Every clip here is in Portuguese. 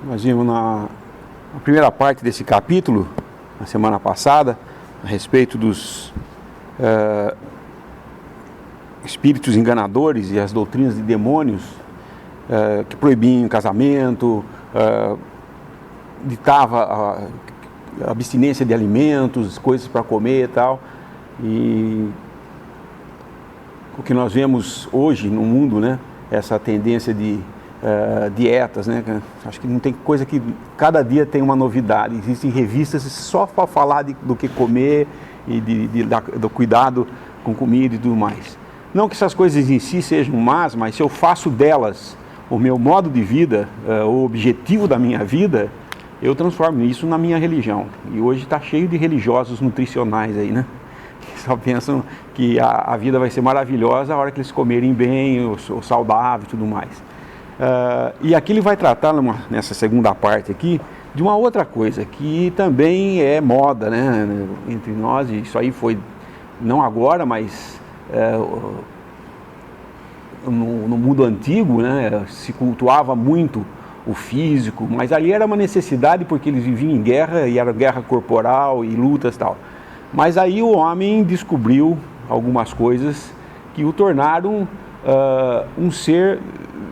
Nós vimos na primeira parte desse capítulo, na semana passada, a respeito dos espíritos enganadores e as doutrinas de demônios que proibiam casamento, ditava a abstinência de alimentos, coisas para comer e tal. E o que nós vemos hoje no mundo, né, essa tendência de dietas, né? Acho que não tem coisa que cada dia tem uma novidade. Existem revistas só para falar do que comer e do cuidado com comida e tudo mais. Não que essas coisas em si sejam más, mas se eu faço delas o meu modo de vida, o objetivo da minha vida, eu transformo isso na minha religião. E hoje está cheio de religiosos nutricionais aí, né? Que só pensam que a vida vai ser maravilhosa a hora que eles comerem bem, ou saudável e tudo mais. E aqui ele vai tratar, nessa segunda parte aqui, de uma outra coisa, que também é moda, né, entre nós, e isso aí foi, não agora, mas no mundo antigo, né, se cultuava muito o físico, mas ali era uma necessidade porque eles viviam em guerra, e era guerra corporal e lutas e tal. Mas aí o homem descobriu algumas coisas que o tornaram um ser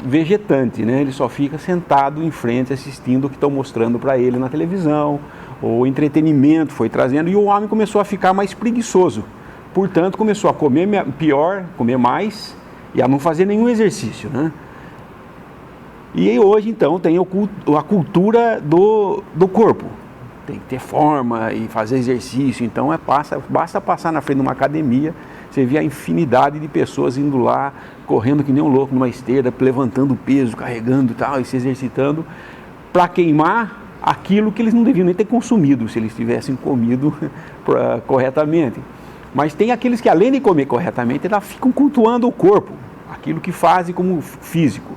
vegetante, né? Ele só fica sentado em frente assistindo o que estão mostrando para ele na televisão, o entretenimento foi trazendo, e o homem começou a ficar mais preguiçoso, portanto começou a comer pior, comer mais e a não fazer nenhum exercício, né? E hoje então tem a cultura do corpo, tem que ter forma e fazer exercício, então basta passar na frente de uma academia, você vê a infinidade de pessoas indo lá, correndo que nem um louco numa esteira, levantando peso, carregando e tal, e se exercitando, para queimar aquilo que eles não deviam nem ter consumido, se eles tivessem comido corretamente. Mas tem aqueles que, além de comer corretamente, eles ficam cultuando o corpo, aquilo que fazem como físico,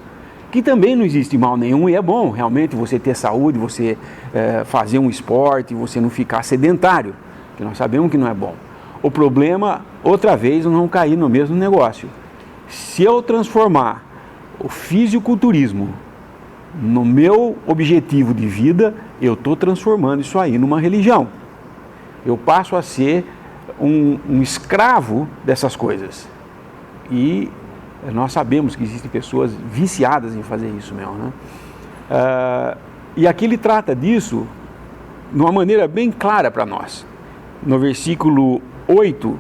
que também não existe mal nenhum, e é bom realmente você ter saúde, você fazer um esporte, você não ficar sedentário, que nós sabemos que não é bom. O problema, outra vez, nós vamos cair no mesmo negócio. Se eu transformar o fisiculturismo no meu objetivo de vida, eu estou transformando isso aí numa religião. Eu passo a ser um escravo dessas coisas. E nós sabemos que existem pessoas viciadas em fazer isso mesmo, né? E aqui ele trata disso de uma maneira bem clara para nós. No versículo 8,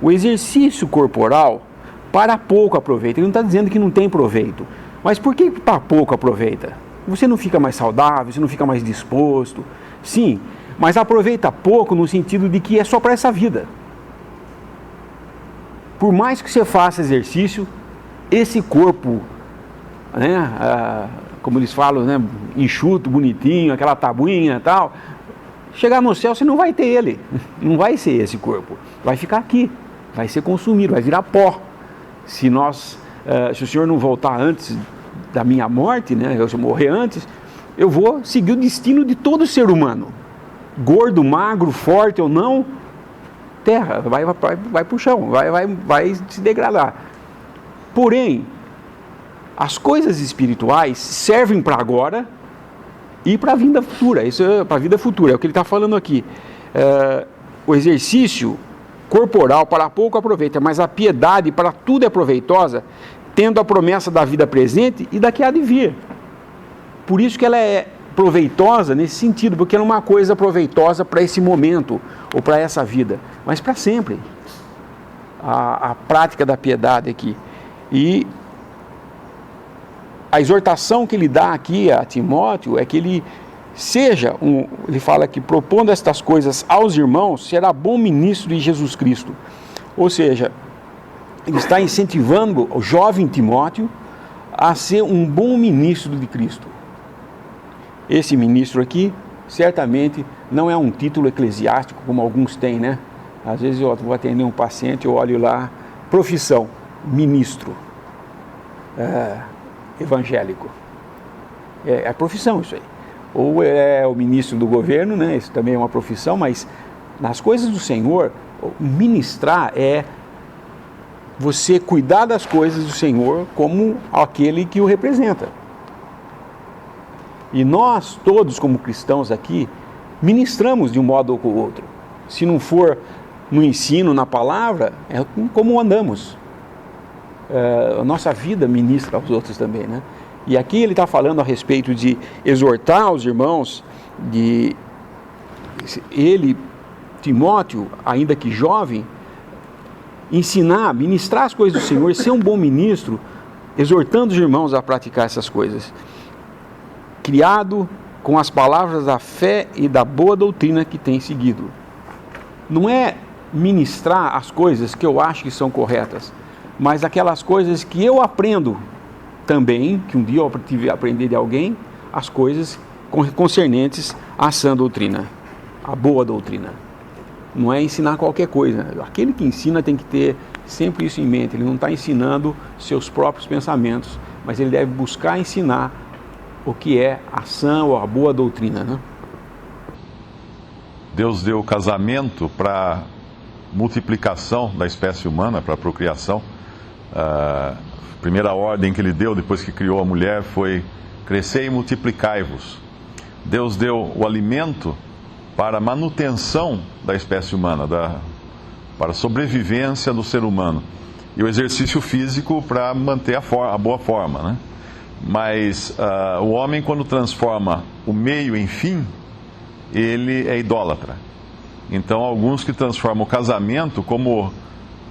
o exercício corporal para pouco aproveita. Ele não está dizendo que não tem proveito, mas por que para pouco aproveita? Você não fica mais saudável, você não fica mais disposto? Sim, mas aproveita pouco no sentido de que é só para essa vida. Por mais que você faça exercício, esse corpo, né, como eles falam, né, enxuto, bonitinho, aquela tabuinha e tal, chegar no céu você não vai ter ele, não vai ser esse corpo, vai ficar aqui, vai ser consumido, vai virar pó. Se o Senhor não voltar antes da minha morte, né, se eu morrer antes, eu vou seguir o destino de todo ser humano, gordo, magro, forte ou não, terra, vai para o chão, vai se degradar. Porém, as coisas espirituais servem para agora e para a vida futura. Isso é para a vida futura, é o que ele está falando aqui. O exercício corporal para pouco aproveita, mas a piedade para tudo é proveitosa, tendo a promessa da vida presente e da que há de vir. Por isso que ela é proveitosa nesse sentido, porque ela é uma coisa proveitosa para esse momento ou para essa vida, mas para sempre. A prática da piedade aqui. E a exortação que ele dá aqui a Timóteo é que ele seja, ele fala que propondo estas coisas aos irmãos, será bom ministro de Jesus Cristo. Ou seja, ele está incentivando o jovem Timóteo a ser um bom ministro de Cristo. Esse ministro aqui, certamente, não é um título eclesiástico como alguns têm, né? Às vezes eu vou atender um paciente, eu olho lá, profissão, ministro evangélico. É profissão isso aí. Ou é o ministro do governo, né? Isso também é uma profissão, mas nas coisas do Senhor, ministrar é você cuidar das coisas do Senhor como aquele que o representa. E nós todos como cristãos aqui ministramos de um modo ou com o outro. Se não for no ensino, na palavra, é como andamos. A nossa vida ministra aos outros também, né? E aqui ele está falando a respeito de exortar os irmãos, de ele, Timóteo, ainda que jovem, ensinar, ministrar as coisas do Senhor, ser um bom ministro, exortando os irmãos a praticar essas coisas. Criado com as palavras da fé e da boa doutrina que tem seguido. Não é ministrar as coisas que eu acho que são corretas, mas aquelas coisas que eu aprendo também, que um dia eu tive a aprender de alguém, as coisas concernentes à sã doutrina, a boa doutrina. Não é ensinar qualquer coisa. Aquele que ensina tem que ter sempre isso em mente. Ele não está ensinando seus próprios pensamentos, mas ele deve buscar ensinar o que é a sã ou a boa doutrina, né? Deus deu o casamento para multiplicação da espécie humana, para a procriação. A primeira ordem que ele deu depois que criou a mulher foi: crescei e multiplicai-vos. Deus deu o alimento para a manutenção da espécie humana, para a sobrevivência do ser humano. E o exercício físico para manter a boa forma, né? Mas o homem, quando transforma o meio em fim, ele é idólatra. Então, alguns que transformam o casamento como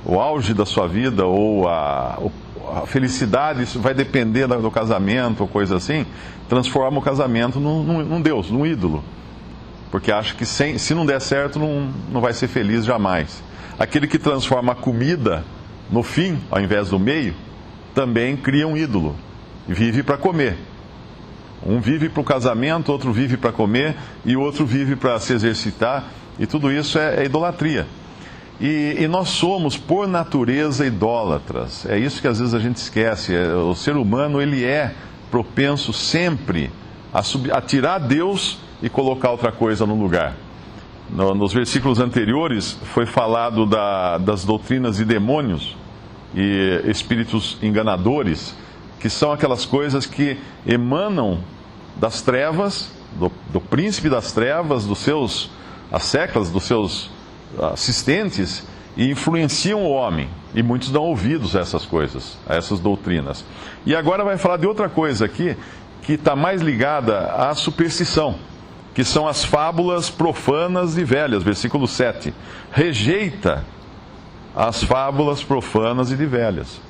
o auge da sua vida, ou a felicidade, isso vai depender do casamento, ou coisa assim, transforma o casamento num Deus, num ídolo. Porque acha que se não der certo, não vai ser feliz jamais. Aquele que transforma a comida no fim, ao invés do meio, também cria um ídolo. E vive para comer. Um vive para o casamento, outro vive para comer, e outro vive para se exercitar. E tudo isso é idolatria. E nós somos, por natureza, idólatras. É isso que às vezes a gente esquece. O ser humano, ele é propenso sempre a tirar Deus e colocar outra coisa no lugar. Nos versículos anteriores foi falado das doutrinas de demônios e espíritos enganadores, que são aquelas coisas que emanam das trevas, do príncipe das trevas, as seclas dos seus assistentes, e influenciam o homem. E muitos dão ouvidos a essas coisas, a essas doutrinas. E agora vai falar de outra coisa aqui, que está mais ligada à superstição, que são as fábulas profanas e velhas, versículo 7. Rejeita as fábulas profanas e de velhas.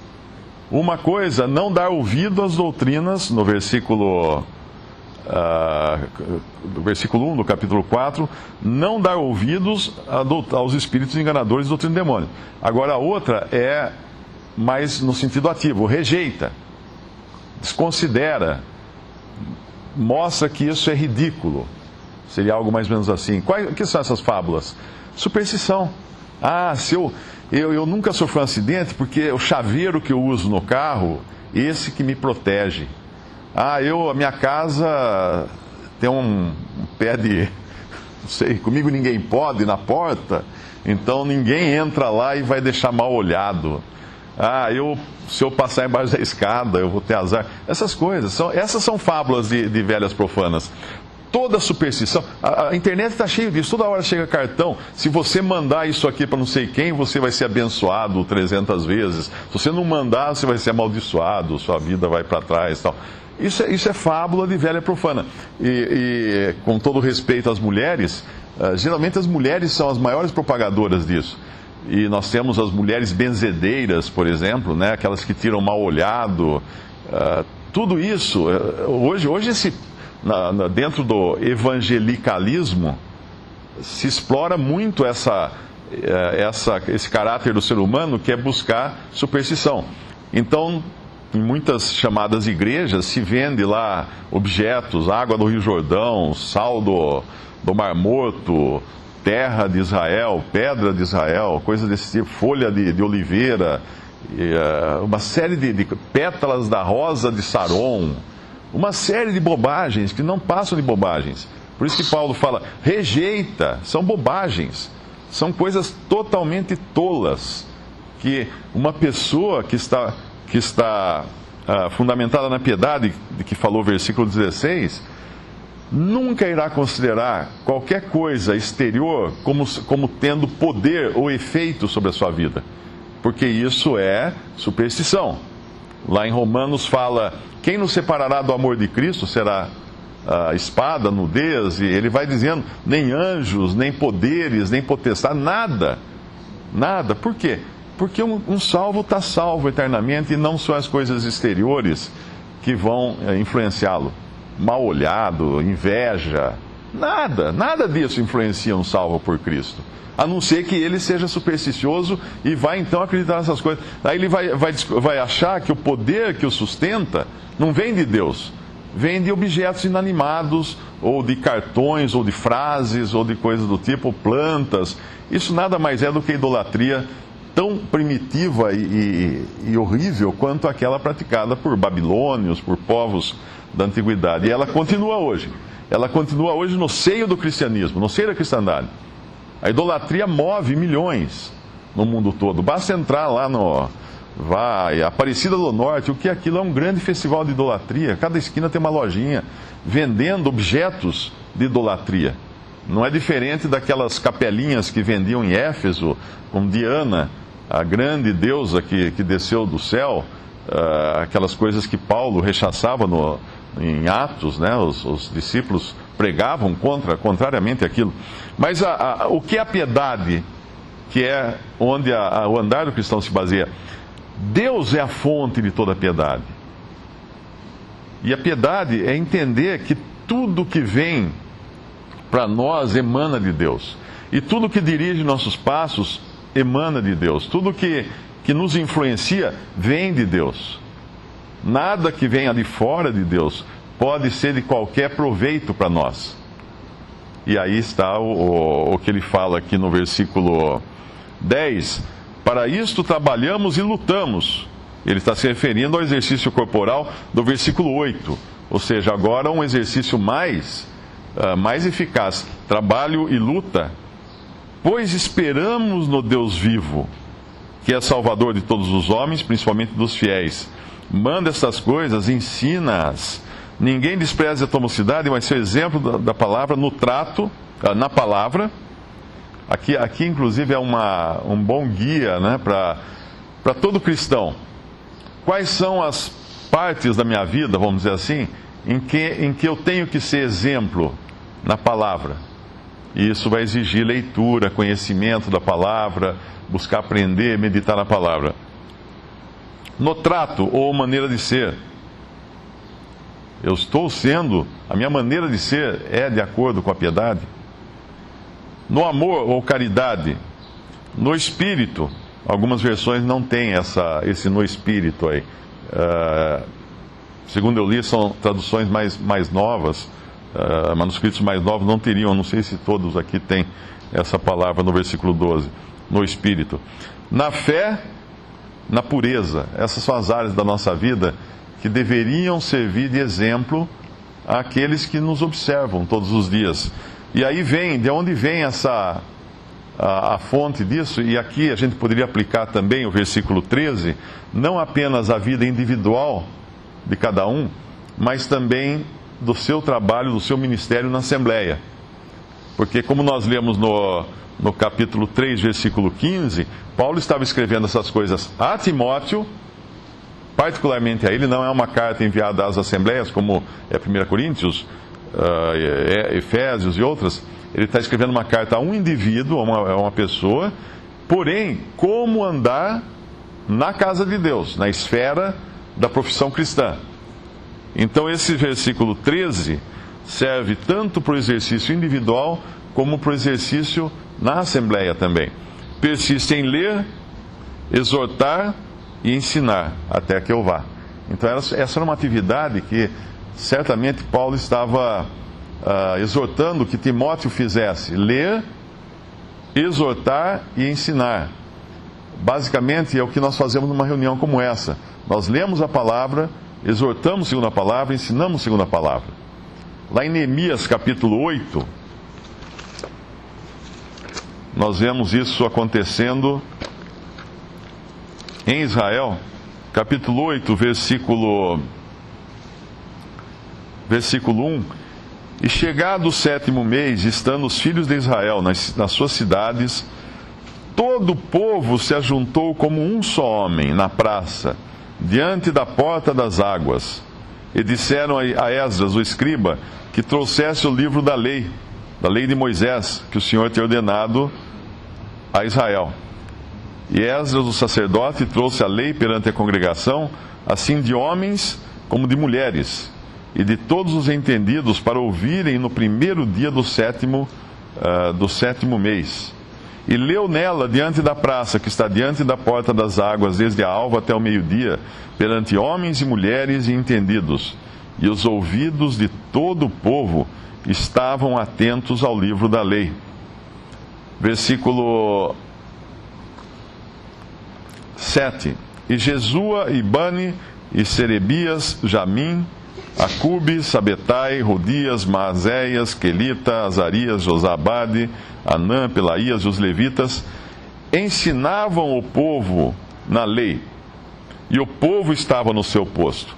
Uma coisa, não dar ouvido às doutrinas, no versículo 1 do capítulo 4, não dar ouvidos aos espíritos enganadores de doutrina do demônio. Agora a outra é mais no sentido ativo, rejeita, desconsidera, mostra que isso é ridículo. Seria algo mais ou menos assim. O que são essas fábulas? Superstição. Eu nunca sofri um acidente porque o chaveiro que eu uso no carro, esse que me protege. A minha casa tem um pé de, não sei, comigo ninguém pode na porta, então ninguém entra lá e vai deixar mal olhado. Se eu passar embaixo da escada, eu vou ter azar. Essas coisas, essas são fábulas de velhas profanas. Toda superstição, a internet está cheia disso, toda hora chega cartão: se você mandar isso aqui para não sei quem, você vai ser abençoado 300 vezes, se você não mandar, você vai ser amaldiçoado, sua vida vai para trás, tal. Isso é fábula de velha profana. E com todo respeito às mulheres, geralmente as mulheres são as maiores propagadoras disso. E nós temos as mulheres benzedeiras, por exemplo, né, aquelas que tiram mal olhado, tudo isso, hoje dentro do evangelicalismo, se explora muito esse caráter do ser humano, que é buscar superstição. Então, em muitas chamadas igrejas, se vende lá objetos: água do Rio Jordão, sal do Mar Morto, terra de Israel, pedra de Israel, coisas desse tipo, folha de oliveira, uma série de pétalas da rosa de Saron. Uma série de bobagens que não passam de bobagens. Por isso que Paulo fala: rejeita, são bobagens, são coisas totalmente tolas, que uma pessoa que está fundamentada na piedade, de que falou o versículo 16, nunca irá considerar qualquer coisa exterior como tendo poder ou efeito sobre a sua vida, porque isso é superstição. Lá em Romanos fala: quem nos separará do amor de Cristo? Será a espada, nudez? E ele vai dizendo: nem anjos, nem poderes, nem potestade, nada. Nada. Por quê? Porque um salvo está salvo eternamente, e não são as coisas exteriores que vão influenciá-lo. Mal olhado, inveja, nada disso influencia um salvo por Cristo. A não ser que ele seja supersticioso e vai então acreditar nessas coisas. Aí ele vai achar que o poder que o sustenta não vem de Deus, vem de objetos inanimados, ou de cartões, ou de frases, ou de coisas do tipo, plantas. Isso nada mais é do que idolatria tão primitiva e horrível quanto aquela praticada por babilônios, por povos da antiguidade. E ela continua hoje. Ela continua hoje no seio do cristianismo, no seio da cristandade. A idolatria move milhões no mundo todo. Basta entrar lá Aparecida do Norte, o que é aquilo? É um grande festival de idolatria. Cada esquina tem uma lojinha vendendo objetos de idolatria. Não é diferente daquelas capelinhas que vendiam em Éfeso, com Diana, a grande deusa que desceu do céu, aquelas coisas que Paulo rechaçava em Atos, né? Os discípulos pregavam contrariamente aquilo. Mas o que é a piedade, que é onde o andar do cristão se baseia? Deus é a fonte de toda a piedade. E a piedade é entender que tudo que vem para nós emana de Deus. E tudo que dirige nossos passos emana de Deus. Tudo que nos influencia vem de Deus. Nada que venha de fora de Deus pode ser de qualquer proveito para nós. E aí está o que ele fala aqui no versículo 10. Para isto trabalhamos e lutamos. Ele está se referindo ao exercício corporal do versículo 8. Ou seja, agora um exercício mais eficaz. Trabalho e luta. Pois esperamos no Deus vivo, que é Salvador de todos os homens, principalmente dos fiéis. Manda essas coisas, ensina-as. Ninguém despreze a tua mocidade, mas seu exemplo da palavra no trato, na palavra. Aqui inclusive, é um bom guia, né, para todo cristão. Quais são as partes da minha vida, vamos dizer assim, em que eu tenho que ser exemplo na palavra? E isso vai exigir leitura, conhecimento da palavra, buscar aprender, meditar na palavra. No trato ou maneira de ser, a minha maneira de ser é de acordo com a piedade? No amor ou caridade? No espírito? Algumas versões não têm esse no espírito aí. Segundo eu li, são traduções mais novas. Manuscritos mais novos não teriam, não sei se todos aqui têm essa palavra no versículo 12, no espírito. Na fé, na pureza. Essas são as áreas da nossa vida que deveriam servir de exemplo àqueles que nos observam todos os dias. E aí de onde vem a fonte disso? E aqui a gente poderia aplicar também o versículo 13, não apenas a vida individual de cada um, mas também do seu trabalho, do seu ministério na Assembleia. Porque como nós lemos no capítulo 3, versículo 15, Paulo estava escrevendo essas coisas a Timóteo, particularmente a ele, não é uma carta enviada às Assembleias, como é 1 Coríntios, Efésios e outras. Ele está escrevendo uma carta a um indivíduo, a uma pessoa, porém, como andar na casa de Deus, na esfera da profissão cristã. Então esse versículo 13 serve tanto para o exercício individual como para o exercício na Assembleia também. Persiste em ler, exortar e ensinar até que eu vá. Então essa era uma atividade que certamente Paulo estava exortando que Timóteo fizesse: ler, exortar e ensinar. Basicamente é o que nós fazemos numa reunião como essa. Nós lemos a palavra, exortamos segundo a palavra, ensinamos segundo a palavra. Lá em Neemias capítulo 8, nós vemos isso acontecendo em Israel. Capítulo 8, versículo 1. E chegado o 7º mês, estando os filhos de Israel nas suas cidades, todo o povo se ajuntou como um só homem na praça, diante da porta das águas. E disseram a Esdras, o escriba, que trouxesse o livro da lei de Moisés, que o Senhor tinha ordenado a Israel. E Esdras, o sacerdote, trouxe a lei perante a congregação, assim de homens como de mulheres, e de todos os entendidos, para ouvirem no primeiro dia do sétimo mês. E leu nela diante da praça, que está diante da porta das águas, desde a alva até o meio-dia, perante homens e mulheres e entendidos. E os ouvidos de todo o povo estavam atentos ao livro da lei. Versículo 7. E Jesua, e Bani, e Serebias, Jamim, Acube, Sabetai, Rodias, Maazéias, Quelita, Azarias, Josabade, Anã, Pelaías e os levitas ensinavam o povo na lei, e o povo estava no seu posto.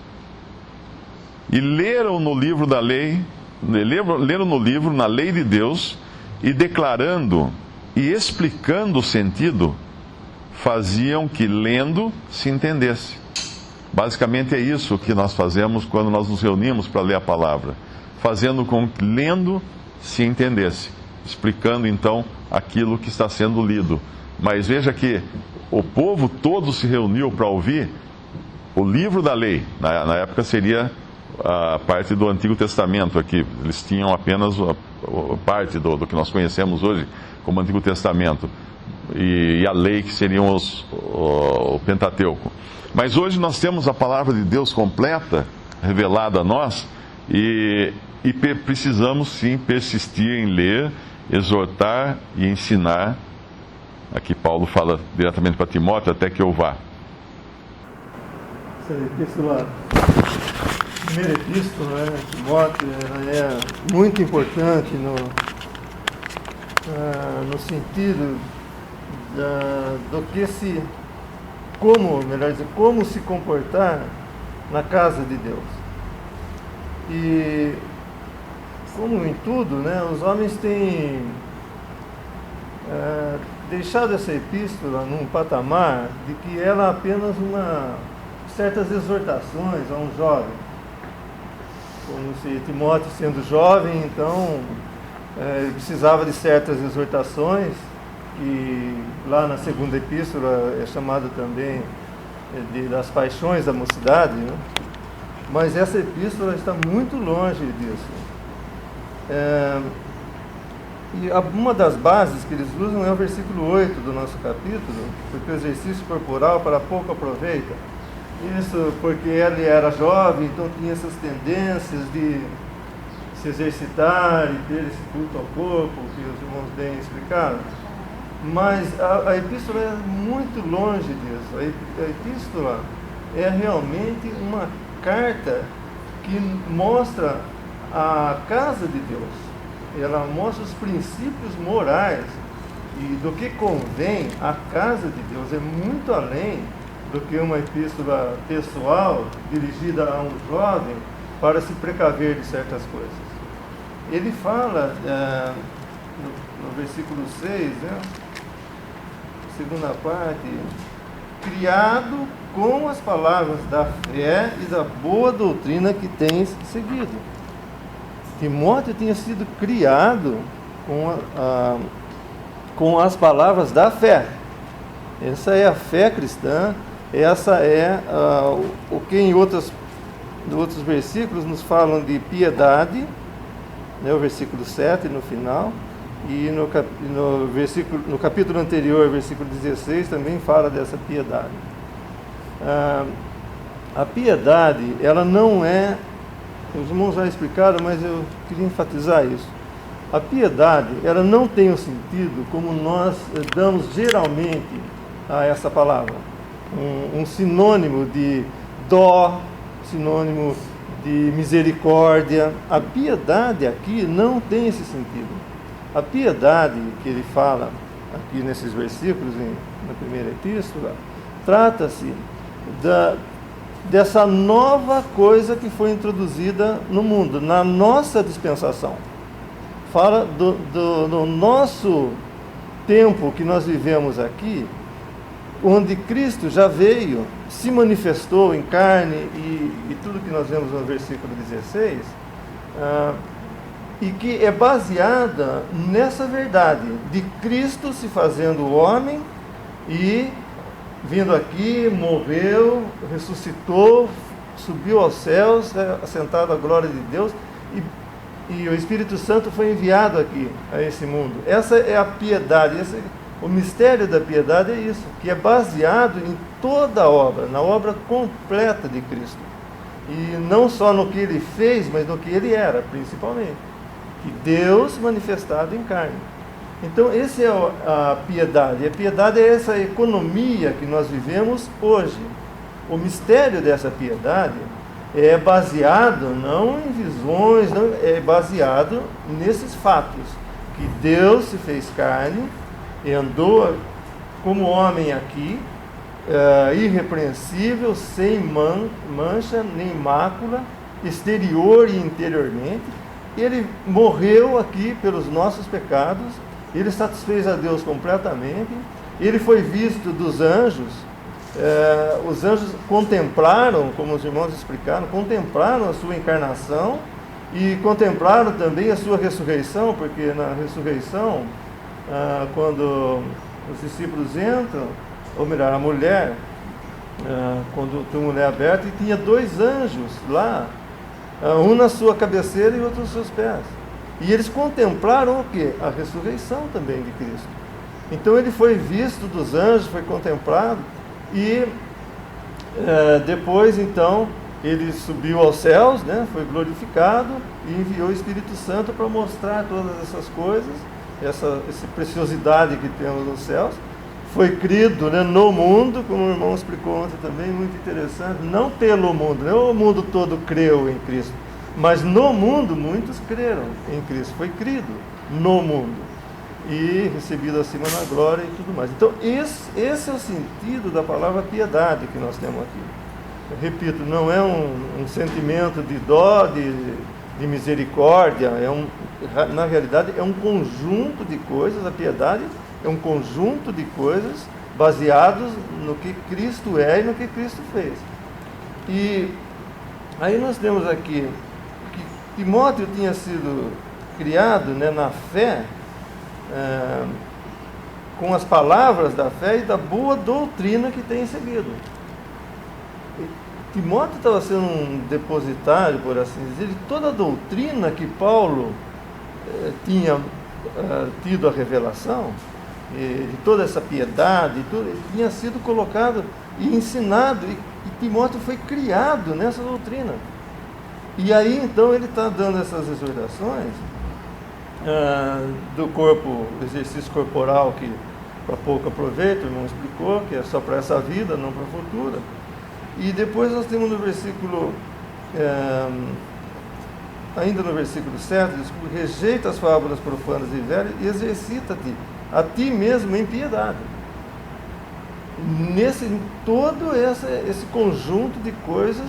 E leram no livro da lei, leram no livro, na lei de Deus, e declarando e explicando o sentido, faziam que lendo se entendesse. Basicamente é isso que nós fazemos quando nós nos reunimos para ler a palavra, fazendo com que lendo se entendesse, explicando então aquilo que está sendo lido. Mas veja que o povo todo se reuniu para ouvir o livro da lei. Na época seria a parte do Antigo Testamento aqui. Eles tinham apenas a parte do que nós conhecemos hoje como Antigo Testamento, e a lei, que seriam o Pentateuco. Mas hoje nós temos a palavra de Deus completa, revelada a nós, e precisamos sim persistir em ler, exortar e ensinar. Aqui Paulo fala diretamente para Timóteo, até que eu vá. Essa epístola, a primeira epístola, Timóteo, ela é muito importante no sentido do que como se comportar na casa de Deus. E como em tudo, os homens têm deixado essa epístola num patamar de que ela é apenas certas exortações a um jovem. Como se Timóteo, sendo jovem, então ele precisava de certas exortações, que lá na segunda epístola é chamada também das paixões da mocidade, Mas essa epístola está muito longe disso. E uma das bases que eles usam é o versículo 8 do nosso capítulo, porque o exercício corporal para pouco aproveita. Isso porque ele era jovem, então tinha essas tendências de se exercitar e ter esse culto ao corpo, que os irmãos bem explicaram. Mas a epístola é muito longe disso. A epístola é realmente uma carta que mostra a casa de Deus. Ela mostra os princípios morais e do que convém à casa de Deus. É muito além do que uma epístola pessoal dirigida a um jovem para se precaver de certas coisas. Ele fala no versículo 6, segunda parte, criado com as palavras da fé e da boa doutrina que tens seguido. Timóteo tinha sido criado com as palavras da fé. Essa é a fé cristã, essa é o que em outros versículos nos falam de piedade, o versículo 7 no final, e no capítulo anterior, versículo 16, também fala dessa piedade. A piedade, ela não é, os irmãos já explicaram, mas eu queria enfatizar isso. A piedade, ela não tem um sentido como nós damos geralmente a essa palavra. Um sinônimo de dó, sinônimo de misericórdia. A piedade aqui não tem esse sentido. A piedade que ele fala aqui nesses versículos, na primeira epístola, trata-se dessa nova coisa que foi introduzida no mundo, na nossa dispensação. Fala do nosso tempo que nós vivemos aqui, onde Cristo já veio, se manifestou em carne e tudo que nós vemos no versículo 16, e que é baseada nessa verdade de Cristo se fazendo homem e vindo aqui, morreu, ressuscitou, subiu aos céus, assentado à glória de Deus, e o Espírito Santo foi enviado aqui a esse mundo. Essa é a piedade, o mistério da piedade é isso, que é baseado em toda a obra, na obra completa de Cristo. E não só no que ele fez, mas no que ele era, principalmente. Que Deus manifestado em carne. Então, essa é a piedade. A piedade é essa economia que nós vivemos hoje. O mistério dessa piedade é baseado não em visões, não, é baseado nesses fatos. Que Deus se fez carne e andou como homem aqui, irrepreensível, sem mancha, nem mácula, exterior e interiormente. Ele morreu aqui pelos nossos pecados, ele satisfez a Deus completamente, ele foi visto dos anjos, os anjos contemplaram, como os irmãos explicaram, contemplaram a sua encarnação e contemplaram também a sua ressurreição, porque na ressurreição, quando os discípulos entram, ou melhor, a mulher, quando tem mulher aberta, e tinha 2 anjos lá, um na sua cabeceira e outro nos seus pés. E eles contemplaram o quê? A ressurreição também de Cristo. Então ele foi visto dos anjos, foi contemplado, e depois então ele subiu aos céus, né, foi glorificado e enviou o Espírito Santo para mostrar todas essas coisas, essa preciosidade que temos nos céus. Foi crido, né, no mundo, como o irmão explicou ontem também, muito interessante, não pelo mundo, não o mundo todo creu em Cristo, mas no mundo muitos creram em Cristo, foi crido no mundo e recebido acima na glória e tudo mais. Então esse é o sentido da palavra piedade que nós temos aqui. Eu repito, não é um sentimento de dó, de misericórdia, na realidade é um conjunto de coisas. A piedade é um conjunto de coisas baseados no que Cristo é e no que Cristo fez. E aí nós temos aqui que Timóteo tinha sido criado, né, na fé, com as palavras da fé e da boa doutrina que tem seguido. Timóteo estava sendo um depositário, por assim dizer, de toda a doutrina que Paulo tinha tido a revelação, de toda essa piedade, tinha sido colocado e ensinado, e Timóteo foi criado nessa doutrina. E aí então ele está dando essas exortações do corpo, exercício corporal, que para pouco aproveita, o irmão explicou, que é só para essa vida, não para a futura. E depois nós temos no versículo, ainda no versículo 7, diz: rejeita as fábulas profanas e velhas e exercita-te a ti mesmo em piedade. Todo esse conjunto de coisas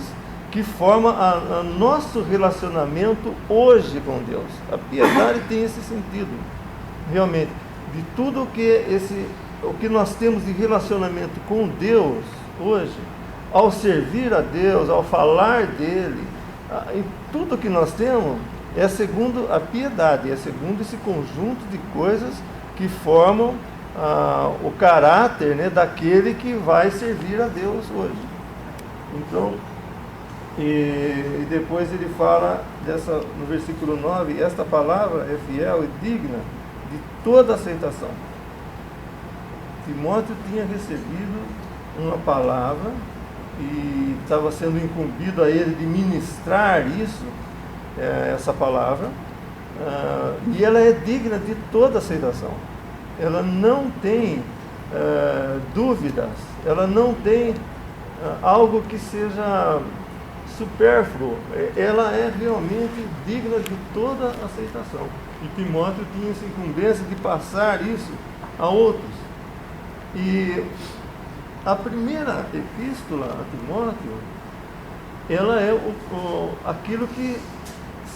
que forma a nosso relacionamento hoje com Deus. A piedade tem esse sentido, realmente, de tudo o que nós temos de relacionamento com Deus hoje, ao servir a Deus, ao falar dele, em tudo que nós temos, é segundo a piedade, é segundo esse conjunto de coisas que formam o caráter, né, daquele que vai servir a Deus hoje. Então, e depois ele fala no versículo 9, esta palavra é fiel e digna de toda aceitação. Timóteo tinha recebido uma palavra e estava sendo incumbido a ele de ministrar essa palavra, e ela é digna de toda aceitação. Ela não tem dúvidas, ela não tem algo que seja supérfluo, ela é realmente digna de toda aceitação. E Timóteo tinha essa incumbência de passar isso a outros. E a primeira epístola a Timóteo ela é aquilo que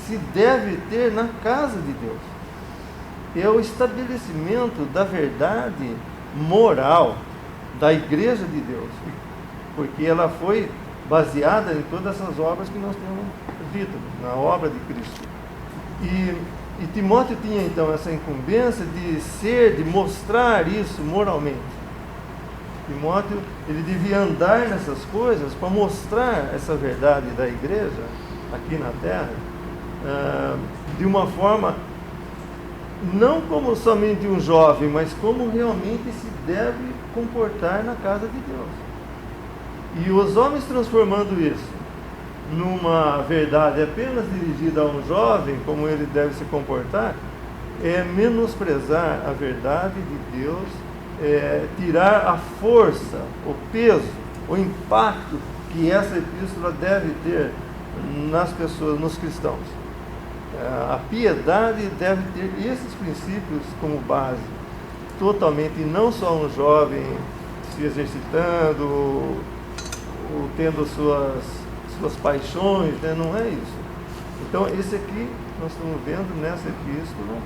se deve ter na casa de Deus. É o estabelecimento da verdade moral da igreja de Deus, porque ela foi baseada em todas essas obras que nós temos visto, na obra de Cristo. E Timóteo tinha então essa incumbência de mostrar isso moralmente. Timóteo, ele devia andar nessas coisas para mostrar essa verdade da igreja aqui na terra, de uma forma, não como somente um jovem, mas como realmente se deve comportar na casa de Deus. E os homens transformando isso numa verdade apenas dirigida a um jovem, como ele deve se comportar, é menosprezar a verdade de Deus, tirar a força, o peso, o impacto que essa epístola deve ter nas pessoas, nos cristãos. A piedade deve ter esses princípios como base, totalmente, e não só um jovem se exercitando, ou tendo suas paixões, né? Não é isso. Então, esse aqui, nós estamos vendo nessa epístola,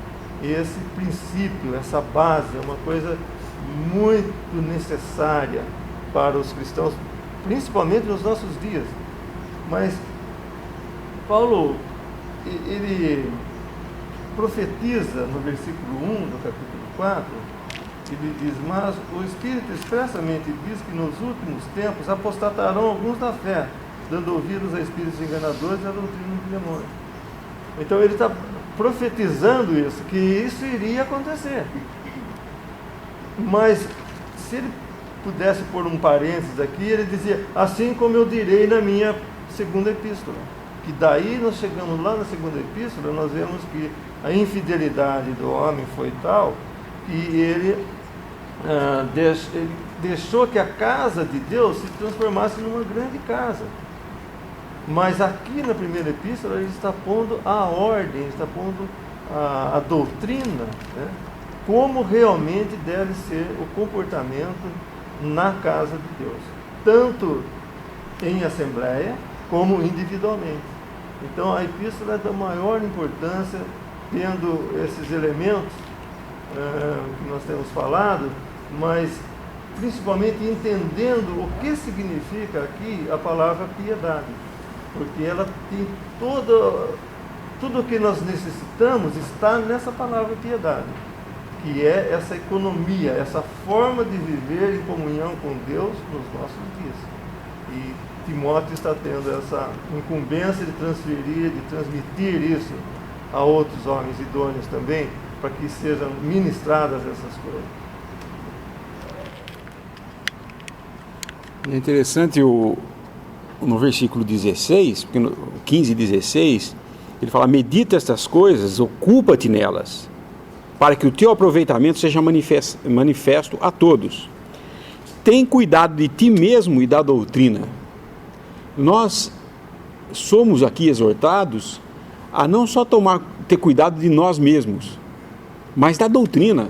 esse princípio, essa base, é uma coisa muito necessária para os cristãos, principalmente nos nossos dias. Mas Paulo, ele profetiza no versículo 1 do capítulo 4, ele diz: mas o Espírito expressamente diz que nos últimos tempos apostatarão alguns da fé, dando ouvidos a espíritos enganadores e a doutrina do demônio. Então ele está profetizando isso, que isso iria acontecer. Mas se ele pudesse pôr um parênteses aqui, ele dizia: assim como eu direi na minha segunda epístola. Que daí nós chegamos lá na segunda epístola, nós vemos que a infidelidade do homem foi tal que ele deixou que a casa de Deus se transformasse numa grande casa. Mas aqui na primeira epístola ele está pondo a ordem, está pondo a doutrina, né? Como realmente deve ser o comportamento na casa de Deus, tanto em assembleia como individualmente. Então a epístola é da maior importância, tendo esses elementos que nós temos falado, mas principalmente entendendo o que significa aqui a palavra piedade, porque ela tem tudo o que nós necessitamos está nessa palavra piedade, que é essa economia, essa forma de viver em comunhão com Deus nos nossos dias. E Timóteo está tendo essa incumbência de transmitir isso a outros homens idôneos também, para que sejam ministradas essas coisas. É interessante no versículo 16, porque no 15 e 16, ele fala: medita estas coisas, ocupa-te nelas, para que o teu aproveitamento seja manifesto a todos. Tem cuidado de ti mesmo e da doutrina. Nós somos aqui exortados a não só ter cuidado de nós mesmos, mas da doutrina.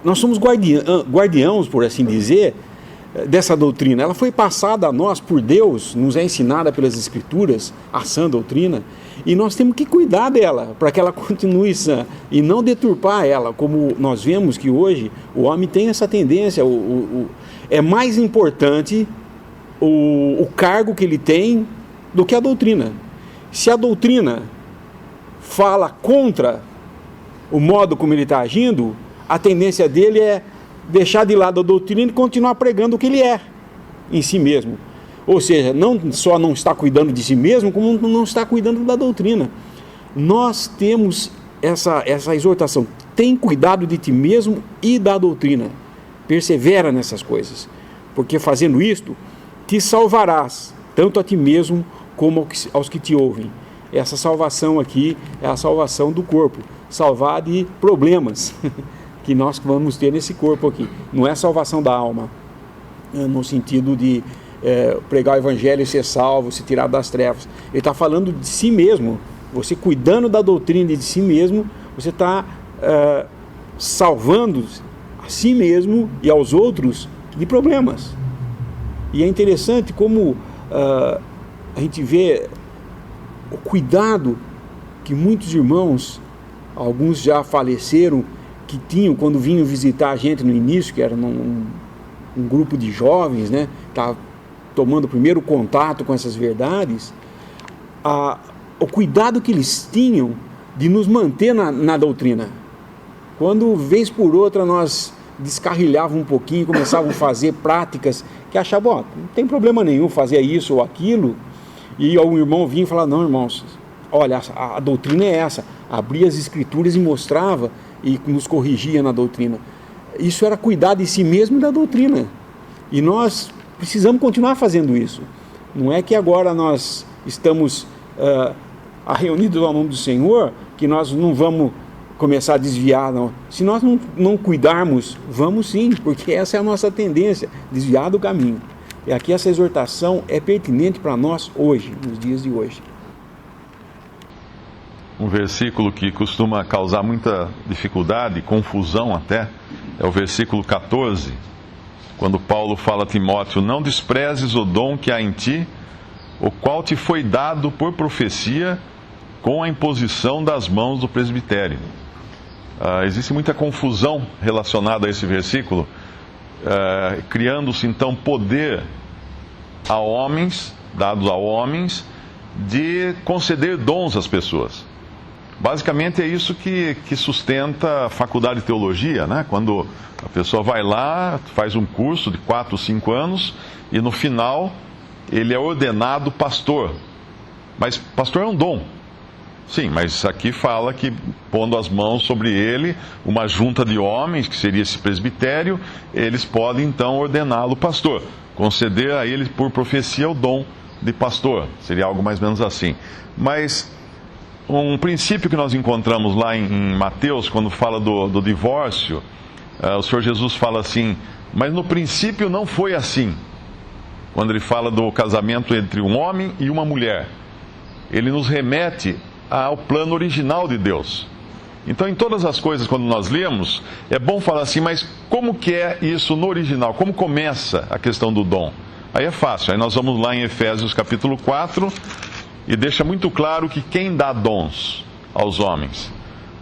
Nós somos guardiãos, por assim dizer, dessa doutrina. Ela foi passada a nós por Deus, nos é ensinada pelas Escrituras, a sã doutrina, e nós temos que cuidar dela, para que ela continue sã, e não deturpar ela, como nós vemos que hoje o homem tem essa tendência. É mais importante o cargo que ele tem do que a doutrina. Se a doutrina fala contra o modo como ele está agindo, a tendência dele é deixar de lado a doutrina e continuar pregando o que ele é em si mesmo. Ou seja, não só não está cuidando de si mesmo, como não está cuidando da doutrina. Nós temos essa exortação: tem cuidado de ti mesmo e da doutrina, persevera nessas coisas, porque fazendo isto te salvarás, tanto a ti mesmo como aos que te ouvem. Essa salvação aqui é a salvação do corpo, salvar de problemas que nós vamos ter nesse corpo aqui. Não é salvação da alma, no sentido de pregar o evangelho e ser salvo, se tirar das trevas. Ele está falando de si mesmo. Você cuidando da doutrina de si mesmo, você está salvando a si mesmo e aos outros de problemas. E é interessante como a gente vê o cuidado que muitos irmãos, alguns já faleceram, que tinham quando vinham visitar a gente no início, que era um grupo de jovens, né, tá tomando o primeiro contato com essas verdades, o cuidado que eles tinham de nos manter na doutrina. Quando, vez por outra, nós descarrilhávamos um pouquinho, começavam a fazer práticas que achavam, não tem problema nenhum fazer isso ou aquilo, e o irmão vinha e falava, não, irmãos, olha, a doutrina é essa. Abria as escrituras e mostrava e nos corrigia na doutrina. Isso era cuidar de si mesmo e da doutrina. E nós precisamos continuar fazendo isso. Não é que agora nós estamos reunidos ao nome do Senhor, que nós não vamos começar a desviar, não. Se nós não cuidarmos, vamos sim, porque essa é a nossa tendência, desviar do caminho. E aqui essa exortação é pertinente para nós hoje, nos dias de hoje. Um versículo que costuma causar muita dificuldade, confusão até, é o versículo 14, quando Paulo fala a Timóteo, não desprezes o dom que há em ti, o qual te foi dado por profecia com a imposição das mãos do presbitério. Existe muita confusão relacionada a esse versículo, criando-se então poder a homens, dados a homens, de conceder dons às pessoas. Basicamente é isso que sustenta a faculdade de teologia, né? Quando a pessoa vai lá, faz um curso de 4 ou 5 anos e no final ele é ordenado pastor. Mas pastor é um dom. Sim, mas aqui fala que pondo as mãos sobre ele, uma junta de homens, que seria esse presbitério, eles podem então ordená-lo pastor, conceder a ele por profecia o dom de pastor, seria algo mais ou menos assim. Mas um princípio que nós encontramos lá em Mateus, quando fala do divórcio, o Senhor Jesus fala assim, mas no princípio não foi assim. Quando ele fala do casamento entre um homem e uma mulher, ele nos remete ao plano original de Deus. Então, em todas as coisas, quando nós lemos, é bom falar assim, mas como que é isso no original? Como começa a questão do dom? Aí é fácil, aí nós vamos lá em Efésios capítulo 4, e deixa muito claro que quem dá dons aos homens.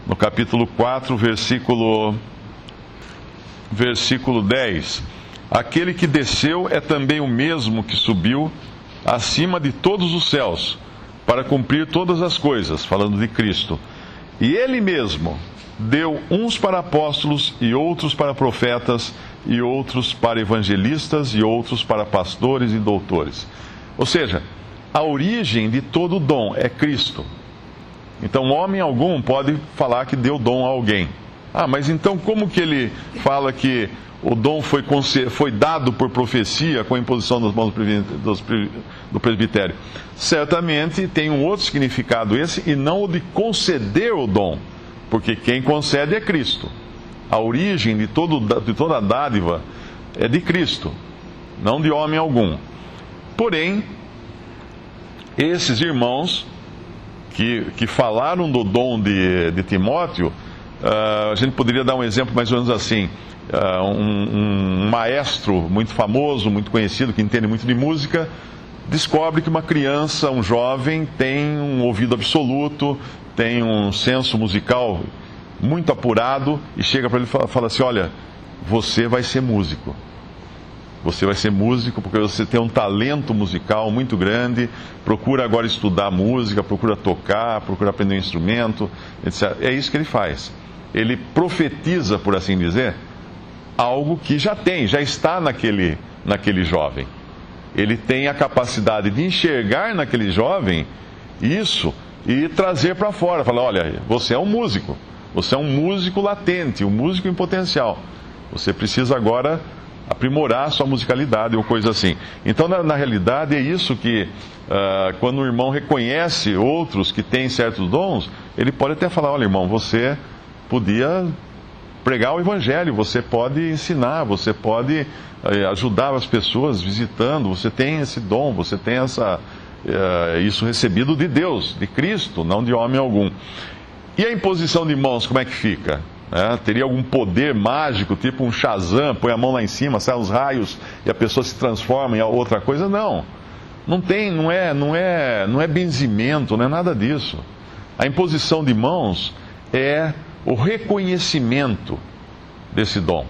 No capítulo 4, versículo 10, aquele que desceu é também o mesmo que subiu acima de todos os céus, para cumprir todas as coisas, falando de Cristo. E Ele mesmo deu uns para apóstolos, e outros para profetas, e outros para evangelistas, e outros para pastores e doutores. Ou seja, a origem de todo dom é Cristo. Então, homem algum pode falar que deu dom a alguém. Mas então como que ele fala que o dom foi dado por profecia com a imposição das mãos do presbitério? Certamente tem um outro significado esse, e não o de conceder o dom, porque quem concede é Cristo. A origem de toda a dádiva é de Cristo, não de homem algum. Porém, esses irmãos que falaram do dom de Timóteo, a gente poderia dar um exemplo mais ou menos assim. Um maestro muito famoso, muito conhecido, que entende muito de música, descobre que uma criança, um jovem, tem um ouvido absoluto, tem um senso musical muito apurado, e chega para ele e fala assim, olha, você vai ser músico. Você vai ser músico porque você tem um talento musical muito grande, procura agora estudar música, procura tocar, procura aprender um instrumento, etc. É isso que ele faz. Ele profetiza, por assim dizer, algo que já está naquele jovem. Ele tem a capacidade de enxergar naquele jovem isso e trazer para fora. Falar, olha, você é um músico latente, um músico em potencial. Você precisa agora aprimorar sua musicalidade ou coisa assim. Então, na realidade, é isso que, quando o irmão reconhece outros que têm certos dons, ele pode até falar, olha, irmão, você podia pregar o evangelho, você pode ensinar, você pode ajudar as pessoas visitando, você tem esse dom, você tem isso recebido de Deus, de Cristo, não de homem algum. E a imposição de mãos, como é que fica? Teria algum poder mágico, tipo um Shazam, põe a mão lá em cima, sai os raios e a pessoa se transforma em outra coisa. Não. Não tem, não é benzimento, não é nada disso. A imposição de mãos é o reconhecimento desse dom.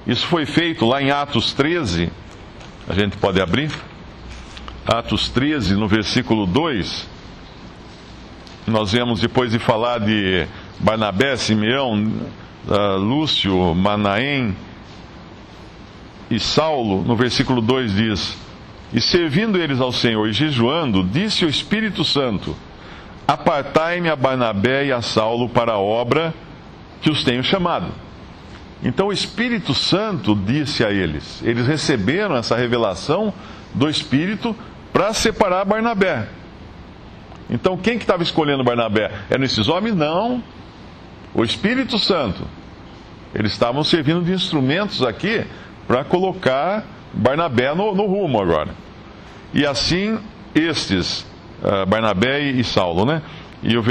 Isso foi feito lá em Atos 13, a gente pode abrir, Atos 13, no versículo 2, nós vemos, depois de falar de Barnabé, Simeão, Lúcio, Manaém e Saulo, no versículo 2 diz: e servindo eles ao Senhor e jejuando, disse o Espírito Santo: apartai-me a Barnabé e a Saulo para a obra que os tenho chamado. Então o Espírito Santo disse a eles, eles receberam essa revelação do Espírito para separar Barnabé. Então quem que estava escolhendo Barnabé? Eram esses homens? Não. O Espírito Santo. Eles estavam servindo de instrumentos aqui para colocar Barnabé no rumo agora. E assim estes, Barnabé e Saulo, né? E o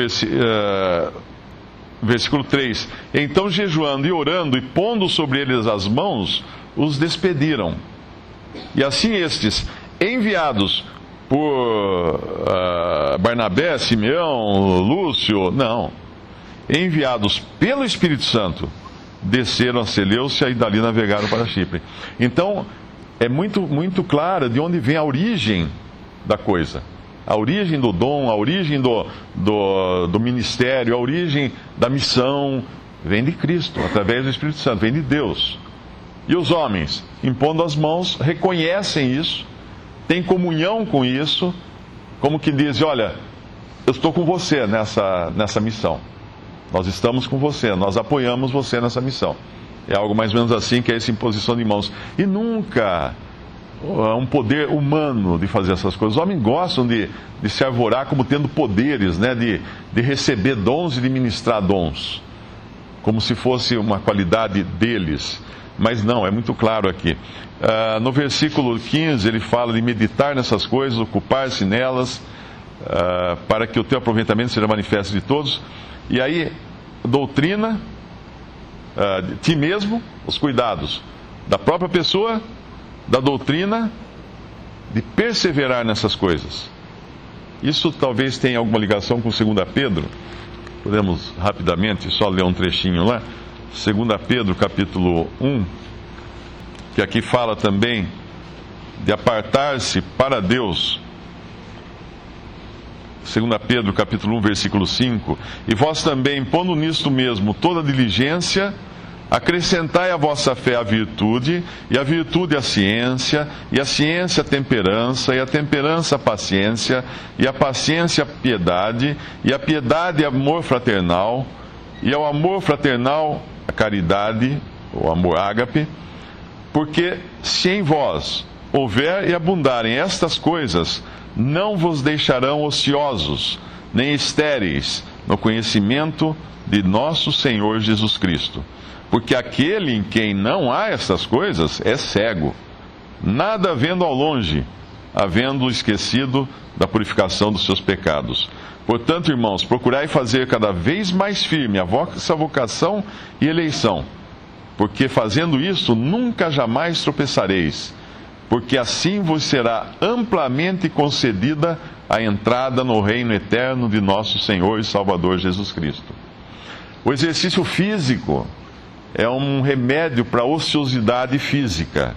versículo 3: então jejuando e orando e pondo sobre eles as mãos, os despediram. E assim estes, enviados por Barnabé, Simeão, Lúcio, não, enviados pelo Espírito Santo, desceram a Seleucia e dali navegaram para Chipre. Então, é muito clara de onde vem a origem da coisa. A origem do dom, a origem do ministério, a origem da missão, vem de Cristo, através do Espírito Santo, vem de Deus. E os homens, impondo as mãos, reconhecem isso, têm comunhão com isso, como que dizem: olha, eu estou com você nessa missão. Nós estamos com você, nós apoiamos você nessa missão. É algo mais ou menos assim que é essa imposição de mãos. E nunca um poder humano de fazer essas coisas. Os homens gostam de se arvorar como tendo poderes, né? de receber dons e de ministrar dons, como se fosse uma qualidade deles. Mas não, é muito claro aqui. No versículo 15 ele fala de meditar nessas coisas, ocupar-se nelas, para que o teu aproveitamento seja manifesto de todos. E aí, doutrina, de ti mesmo, os cuidados da própria pessoa, da doutrina, de perseverar nessas coisas. Isso talvez tenha alguma ligação com 2 Pedro. Podemos rapidamente só ler um trechinho lá. 2 Pedro capítulo 1, que aqui fala também de apartar-se para Deus. 2 Pedro capítulo 1, versículo 5: e vós também, pondo nisto mesmo toda diligência, acrescentai à vossa fé a virtude, e a virtude a ciência, e a ciência a temperança, e a temperança a paciência, e a paciência a piedade, e a piedade amor fraternal, e ao amor fraternal a caridade, o amor ágape. Porque se em vós houver e abundarem estas coisas, não vos deixarão ociosos, nem estéreis no conhecimento de nosso Senhor Jesus Cristo. Porque aquele em quem não há estas coisas é cego, nada vendo ao longe, havendo esquecido da purificação dos seus pecados. Portanto, irmãos, procurai fazer cada vez mais firme a vossa vocação e eleição, porque fazendo isto nunca jamais tropeçareis, porque assim vos será amplamente concedida a entrada no reino eterno de nosso Senhor e Salvador Jesus Cristo. O exercício físico é um remédio para a ociosidade física.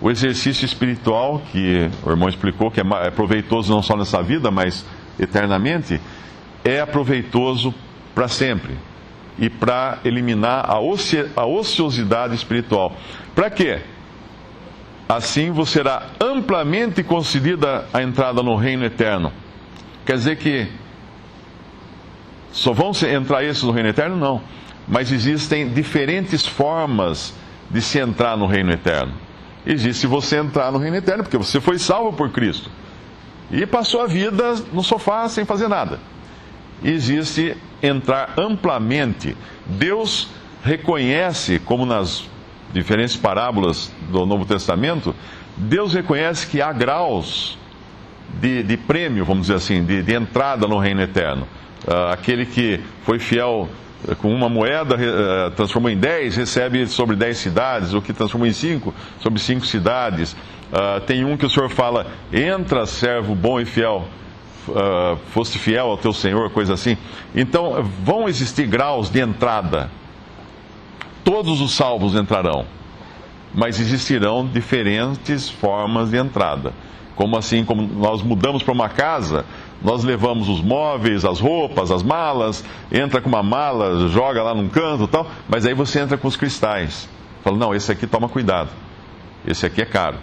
O exercício espiritual, que o irmão explicou que é proveitoso não só nessa vida, mas eternamente, é proveitoso para sempre. E para eliminar a ociosidade espiritual. Para quê? Assim vos será amplamente concedida a entrada no reino eterno. Quer dizer que só vão entrar esses no reino eterno? Não. Mas existem diferentes formas de se entrar no reino eterno. Existe você entrar no reino eterno, porque você foi salvo por Cristo e passou a vida no sofá sem fazer nada. Existe entrar amplamente. Deus reconhece, como nas diferentes parábolas do Novo Testamento, Deus reconhece que há graus de prêmio, vamos dizer assim, de entrada no reino eterno. Aquele que foi fiel com uma moeda transformou em 10, recebe sobre 10 cidades, o que transformou em 5, sobre 5 cidades. Tem um que o Senhor fala, entra servo bom e fiel, foste fiel ao teu Senhor, coisa assim. Então vão existir graus de entrada, todos os salvos entrarão, mas existirão diferentes formas de entrada. Como assim, como nós mudamos para uma casa, nós levamos os móveis, as roupas, as malas, entra com uma mala, joga lá num canto e tal, mas aí você entra com os cristais. Fala, não, esse aqui toma cuidado, esse aqui é caro.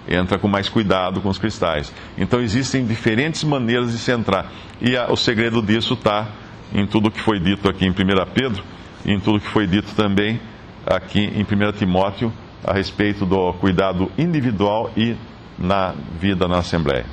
Entra com mais cuidado com os cristais. Então existem diferentes maneiras de se entrar. E o segredo disso está em tudo que foi dito aqui em 1 Pedro, e em tudo que foi dito também aqui em 1 Timóteo, a respeito do cuidado individual e na vida na Assembleia.